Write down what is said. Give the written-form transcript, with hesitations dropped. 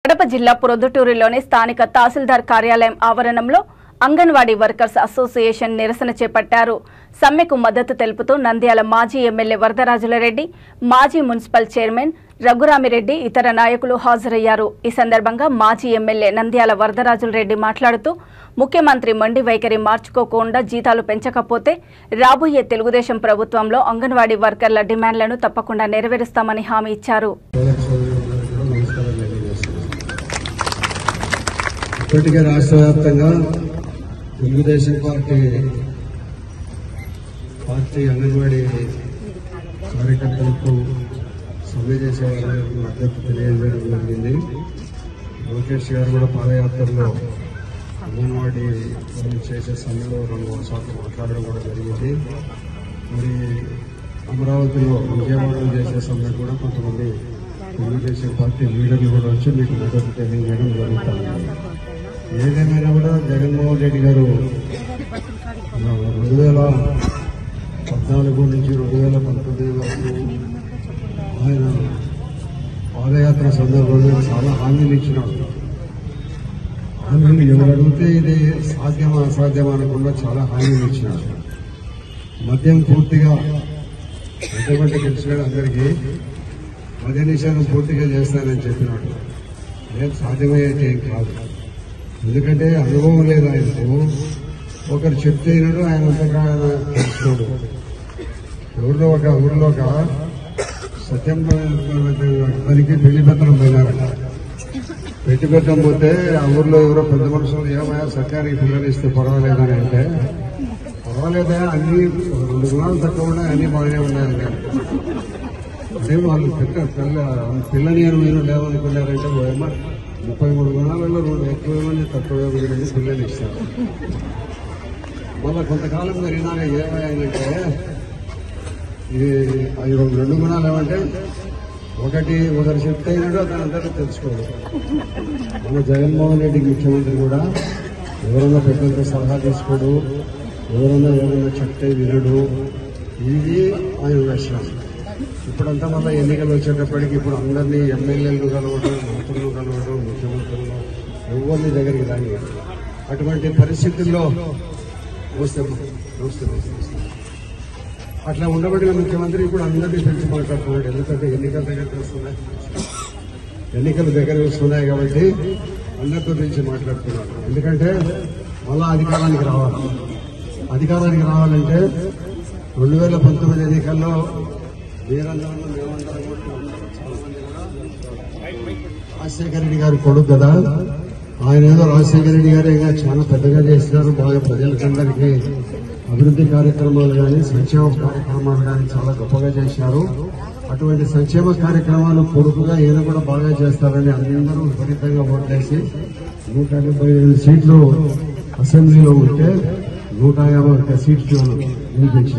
కడప జిల్లా ప్రొద్దుటూరులోని స్థానిక తహసీల్దార్ కార్యాలయం ఆవరణంలో అంగన్వాడీ వర్కర్స్ అసోసియేషన్ నిరసన చేపట్టారు. సమ్మెకు మద్దతు తెలుపుతూ నంద్యాల మాజీ ఎమ్మెల్యే వరదరాజులరెడ్డి, మాజీ మున్సిపల్ చైర్మన్ రఘురామిరెడ్డి ఇతర నాయకులు హాజరయ్యారు. ఈ సందర్భంగా మాజీ ఎమ్మెల్యే నంద్యాల వరదరాజులరెడ్డి మాట్లాడుతూ ముఖ్యమంత్రి మొండి వైఖరి మార్చుకోకుండా జీతాలు పెంచకపోతే రాబోయే తెలుగుదేశం ప్రభుత్వంలో అంగన్వాడీ వర్కర్ల డిమాండ్లను తప్పకుండా నెరవేరుస్తామని హామీ ఇచ్చారు. ఇప్పటికే రాష్ట్ర వ్యాప్తంగా తెలుగుదేశం పార్టీ అంగన్వాడీ కార్యకర్తలకు సమ్మె చేసే వాళ్ళకి మద్దతు తెలియజేయడం జరిగింది. లోకేష్ గారు కూడా పాదయాత్రలో అంగన్వాడీ చేసే సమ్మెలో 2 సార్లు మాట్లాడడం కూడా జరిగింది. మరి అమరావతిలో విజయవాడలో చేసే సమ్మె కూడా కొంతమంది తెలుగుదేశం పార్టీ లీడర్లు కూడా వచ్చి మీకు మద్దతు తెలియజేయడం జరుగుతుంది. ఏదేమైనా కూడా జగన్మోహన్ రెడ్డి గారు 2014 నుంచి 2019 వరకు ఆయన పాదయాత్ర సందర్భంలో చాలా హామీలు ఇచ్చినాడు. హామీలు ఎవరు అడిగితే ఇది సాధ్యమా అసాధ్యమా అనకుండా చాలా హామీలు ఇచ్చినాడు. మద్యం పూర్తిగా ఎంతమంటే తెలిసినాడు అందరికీ. మద్య నిషేధం పూర్తిగా చేస్తానని చెప్పినాడు. ఏం సాధ్యమయ్యేది ఏం కాదు. ఎందుకంటే అనుభవం లేదు ఆయనకు. ఒకరు చెప్తే ఆయన అంతగా తెలుసుకోడు. ఎవరిలో ఒక ఊరిలో ఒక సత్యం పనికి పెళ్లి పత్రం పోయినారట. పెట్టి పెట్టడం పోతే ఆ ఊర్లో ఎవరో పెద్ద మనుషులు ఏమయ్యా సత్యానికి పిల్లలు ఇస్తే పర్వాలేదని అంటే, పర్వాలేదా అన్ని 2 గుణాలు తక్కువ ఉన్నాయి, అన్ని బాగానే ఉన్నాయండి. అదే వాళ్ళు పిల్లని అని మీరు లేవనుకున్నారంటే 33 గుణాలలో 2 ఎక్కువ మంది తక్కువ పిల్లలు ఇస్తారు. మళ్ళా కొంతకాలం జరిగినాక ఏమయ్యాయంటే ఇది 2 గుణాలు ఏమంటే ఒకరు చెప్తే అయినాడు అతను అందరికీ తెలుసుకోడు. మన జగన్మోహన్ రెడ్డి ముఖ్యమంత్రి కూడా ఎవరన్నా పెద్దలతో సలహా తీసుకోడు, ఎవరన్నా చెప్తే వినడు. ఇది ఆయన లక్షణం. ఇప్పుడంతా మళ్ళీ ఎన్నికలు వచ్చేటప్పటికి ఇప్పుడు అందరినీ ఎమ్మెల్యేలు కలవడం, మంత్రులు కలవడం, ముఖ్యమంత్రులు ఎవరిని దగ్గరికి రాని అటువంటి పరిస్థితుల్లో అట్లా ఉండబడిన ముఖ్యమంత్రి ఇప్పుడు అందరినీ పిలిచి మాట్లాడుతున్నాడు. ఎందుకంటే ఎన్నికల దగ్గరికి వస్తున్నాయి, ఎన్నికలు దగ్గరికి వస్తున్నాయి కాబట్టి అందరితో పిలిచి మాట్లాడుతున్నాడు. ఎందుకంటే మళ్ళా అధికారానికి రావాలంటే 2019 ఎన్నికల్లో మీరందరూ మేమందరం చాలా మంది కూడా రాజశేఖర రెడ్డి గారి కొడుకు కదా. ఆయన ఏదో రాజశేఖర రెడ్డి గారు ఇంకా చాలా పెద్దగా చేసినారు. బాగా ప్రజలకందరికీ అభివృద్ధి కార్యక్రమాలు కానీ సంక్షేమ కార్యక్రమాలు కానీ చాలా గొప్పగా చేసినారు. అటువంటి సంక్షేమ కార్యక్రమాలు కొడుకుగా ఈయన కూడా బాగా చేస్తారని అందరూ విపరీతంగా ఓట్లేసి 175 సీట్లు అసెంబ్లీలో ఉంటే 151 సీట్లు వినిపించారు.